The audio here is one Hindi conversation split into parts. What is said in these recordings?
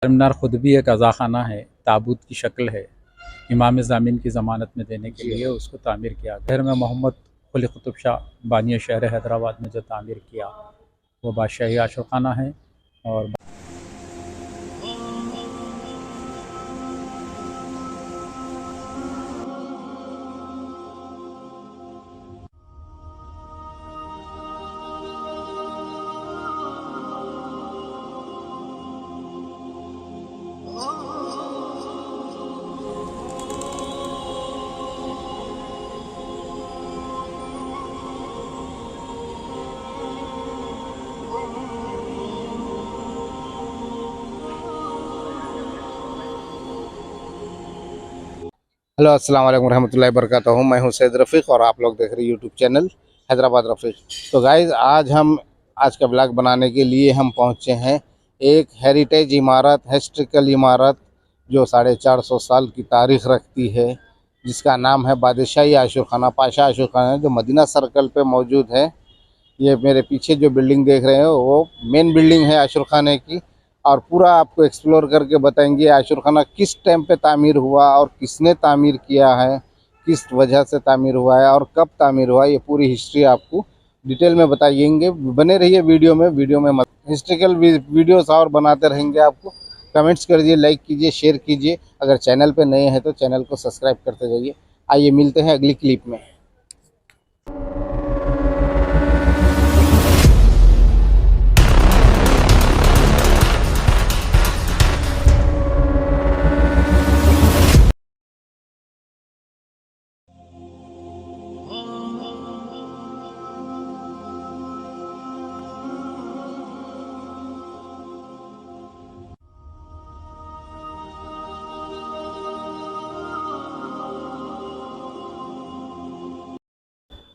मीनार खुद भी एक अज़ाख़ाना है, ताबूत की शक्ल है। इमाम ज़ामिन की ज़मानत में देने के लिए उसको तामीर किया। शहर में मोहम्मद कुली कुतुब शाह बानी शहर हैदराबाद में जो तामीर किया वो बादशाही आशुखाना है। और हेलो अस्सलाम वालेकुम रहमतुल्लाहि वबरकातुहू। मैं हूं सैयद रफ़ीक और आप लोग देख रहे हैं यूट्यूब चैनल हैदराबाद रफ़ीक। तो गाइज़ आज का ब्लॉग बनाने के लिए हम पहुंचे हैं एक हेरिटेज इमारत, हिस्ट्रिकल इमारत जो 450 साल की तारीख़ रखती है, जिसका नाम है बादशाही आशुखाना, पाशा आशुखाना, जो मदीना सर्कल पे मौजूद है। ये मेरे पीछे जो बिल्डिंग देख रहे हो वो मेन बिल्डिंग है आशुखाने की, और पूरा आपको एक्सप्लोर करके बताएंगे आशुखाना किस टाइम पे तामीर हुआ और किसने तामीर किया है, किस वजह से तामीर हुआ है और कब तामीर हुआ है। ये पूरी हिस्ट्री आपको डिटेल में बताएंगे। बने रहिए वीडियो में मत हिस्ट्रिकल वीडियोस और बनाते रहेंगे। आपको कमेंट्स कर दीजिए, लाइक कीजिए, शेयर कीजिए। अगर चैनल पे नए हैं तो चैनल को सब्सक्राइब करते जाइए। आइए मिलते हैं अगली क्लिप में।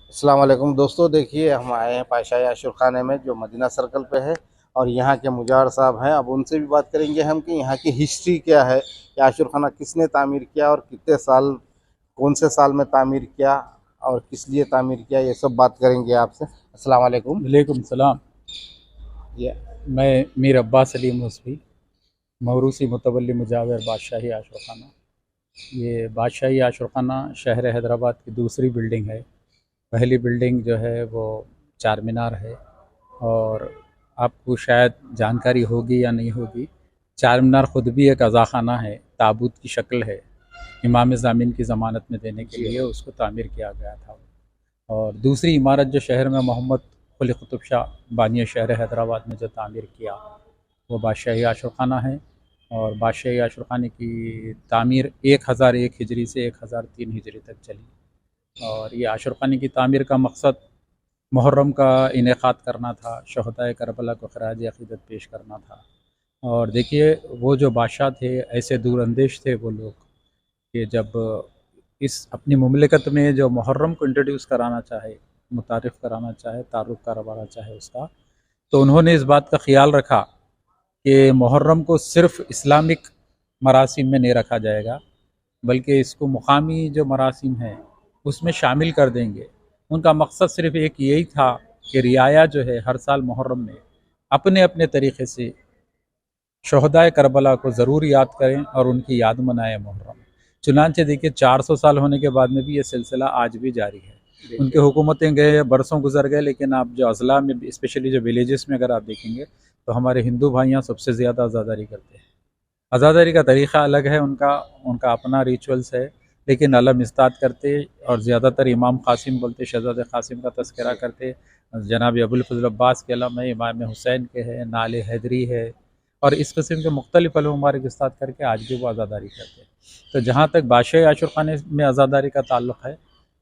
अस्सलाम वालेकुम दोस्तों, देखिए हम आए हैं पाशाही आशुखाने में जो मदीना सर्कल पे है, और यहाँ के मुजार साहब हैं। अब उनसे भी बात करेंगे हम कि यहाँ की हिस्ट्री क्या है, कि आशुखाना किसने तामीर किया और कितने साल, कौन से साल में तामीर किया और किस लिए तामीर किया, ये सब बात करेंगे आपसे। अस्सलाम वालेकुम। वालेकुम सलाम। ये मैं मीर अब्बास अली मुसवी, मौरूसी मुतवल्ली मुजावर बादशाही आशुखाना। ये बादशाही आशुखाना शहर हैदराबाद की दूसरी बिल्डिंग है। पहली बिल्डिंग जो है वो चार मीनार है, और आपको शायद जानकारी होगी या नहीं होगी, चार मीनार ख़ुद भी एक अज़ाख़ाना है, ताबूत की शक्ल है। इमाम ज़ामिन की ज़मानत में देने के लिए उसको तामीर किया गया था। और दूसरी इमारत जो शहर में मोहम्मद कुली कुतुब शाह बानी शहर हैदराबाद में जो तामीर किया वो बादशाही आशुखाना है। और बादशाही आशुखाने की तामीर 1001 हिजरी से 1003 हिजरी तक चली। और ये आशुखाने की तामीर का मकसद मुहर्रम का इनेकाद करना था, शहदाए करबला को खराज अक़ीदत पेश करना था। और देखिए वो जो बादशाह थे ऐसे दूरअंदेश थे वो लोग कि जब इस अपनी मुमलिकत में जो मुहर्रम को इंट्रोड्यूस कराना चाहे, मुतारिफ़ कराना चाहे, तारुफ़ करवाना चाहे उसका, तो उन्होंने इस बात का ख़्याल रखा कि मुहर्रम को सिर्फ़ इस्लामिक मरासिम में नहीं रखा जाएगा, बल्कि इसको मुकामी जो मरासिम हैं उसमें शामिल कर देंगे। उनका मकसद सिर्फ़ एक यही था कि रियाया जो है हर साल मुहर्रम में अपने अपने तरीक़े से शहदाए करबला को ज़रूर याद करें और उनकी याद मनाएं मुहर्रम। चुनांचे देखिए 400 साल होने के बाद में भी ये सिलसिला आज भी जारी है। उनकी हुकूमतें गए, बरसों गुजर गए, लेकिन आप जो अज़ला में स्पेशली जो विलेजेस में अगर आप देखेंगे तो हमारे हिंदू भाइयाँ सबसे ज़्यादा आज़ादारी करते हैं। आज़ादारी का तरीक़ा अलग है उनका, उनका अपना रिचुअल्स है, लेकिन अलम इस्ताद करते और ज़्यादातर इमाम क़ासिम बोलते, शहज़ादे क़ासिम का तज़किरा करते, जनाब अबुल फ़ज़ल अब्बास के अलम है, इमाम हुसैन के है, नाले हैदरी है, और इस किस्म के मुख्तलिफ़ अलम मुबारक इस्ताद करके आज भी वो आज़ादारी करते हैं। तो जहाँ तक बादशाही आशुखाने में आज़ादारी का ताल्लुक़ है,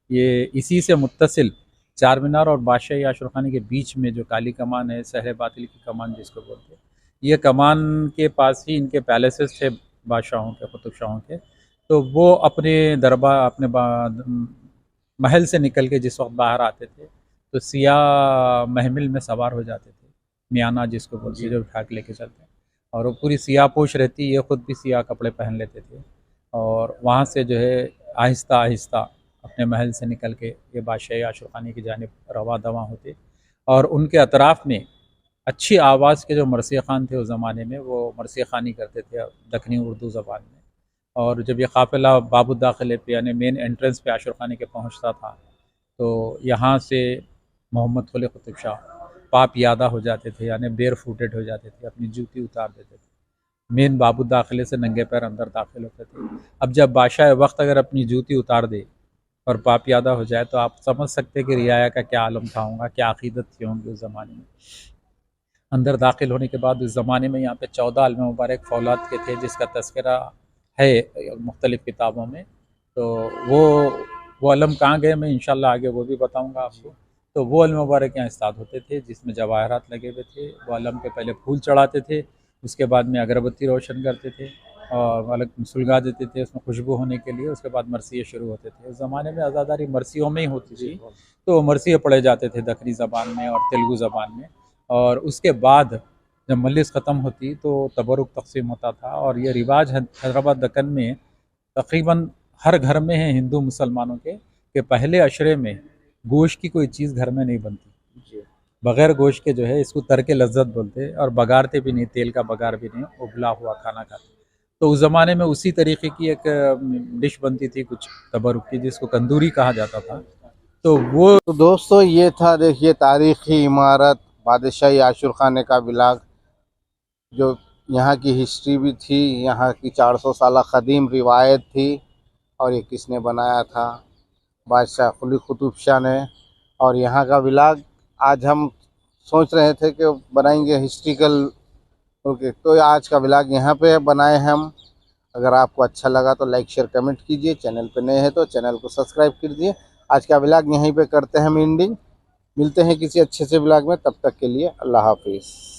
ये इसी से मुत्तसिल चार मीनार और बादशाही आशुखाने के बीच में जो काली कमान है, सहरे बातिल की कमान जिसको बोलते हैं, ये कमान के पास ही इनके पैलेसेस थे बादशाहों के, कुतुब शाहों के। तो वो अपने दरबार, अपने महल से निकल के जिस वक्त बाहर आते थे तो सियाह महमिल में सवार हो जाते थे, मियाना जिसको बोलते हैं, जो उठा के लेके चलते हैं, और वो पूरी सियाह पोश रहती, ये ख़ुद भी सियाह कपड़े पहन लेते थे। और वहाँ से जो है आहिस्ता आहिस्ता अपने महल से निकल के ये बादशाही आशुखाने की जानिब रवा दवा होते, और उनके अतराफ़ में अच्छी आवाज़ के जो मरसिया ख़ान थे उस ज़माने में, वो मरसिया ख़ानी करते थे दक्कनी उर्दू ज़बान में। और जब ये काफ़िला बाबुल दाखिले पे यानी मेन एंट्रेंस पे आशुर खानी के पहुँचता था, तो यहाँ से मोहम्मद कुली कुतुब शाह पाप यादा हो जाते थे, यानी बेयर फूटेड हो जाते थे, अपनी जूती उतार देते थे, मेन बाबुल दाखिले से नंगे पैर अंदर दाखिल होते थे। अब जब बादशाह वक्त अगर अपनी जूती उतार दे और पाप यादा हो जाए, तो आप समझ सकते हैं कि रियाया का क्या आलम था होगा, क्या अकीदत थी होंगी उस ज़माने में। अंदर दाखिल होने के बाद उस ज़माने में यहाँ पे 14 आलिम मुबारक फौलाद के थे, जिसका तस्करा है मुख्तलिफ़ किताबों में। तो वो अलम कहाँ गए, मैं इंशाल्लाह आगे वो भी बताऊँगा आपको। तो वो अलम मुबारक यहाँ इस्ताद होते थे, जिसमें जवाहरात लगे हुए थे। वो अलम पे पहले फूल चढ़ाते थे, उसके बाद में अगरबत्ती रोशन करते थे और अलग सुलगा देते थे उसमें खुशबू होने के लिए। उसके बाद मरसिए शुरू होते थे। उस ज़माने में आज़ादारी मरसियों में ही होती थी, तो मरसिए पढ़े जाते थे दक्कनी ज़बान में और तेलुगु ज़बान में। और उसके बाद जब मजलिस ख़त्म होती तो तबरुक तक़सीम होता था। और ये रिवाज हैदराबाद दक्कन में तकरीबन हर घर में है हिंदू मुसलमानों के, कि पहले अशरे में गोश्त की कोई चीज़ घर में नहीं बनती, बग़ैर गोश्त के जो है इसको तर्क लज्जत बोलते, और बघारते भी नहीं, तेल का बघार भी नहीं, उबला हुआ खाना खाते। तो उस ज़माने में उसी तरीके की एक डिश बनती थी कुछ तबरुक की, जिसको कंदूरी कहा जाता था। तो वो तो दोस्तों ये था, देखिए, तारीखी इमारत बादशाही आशुर खाने का ब्लॉग, जो यहाँ की हिस्ट्री भी थी, यहाँ की 400 साल क़दीम रिवायत थी। और ये किसने बनाया था? बादशाह कुली कुतुब शाह ने। और यहाँ का ब्लॉग आज हम सोच रहे थे कि बनाएंगे हिस्ट्रिकल। ओके, तो आज का ब्लॉग यहाँ पे बनाए हम। अगर आपको अच्छा लगा तो लाइक शेयर कमेंट कीजिए, चैनल पे नए हैं तो चैनल को सब्सक्राइब कीजिए। आज का ब्लॉग यहीं पे करते हैं हम एंडिंग। मिलते हैं किसी अच्छे से ब्लॉग में, तब तक के लिए अल्लाह हाफिज़।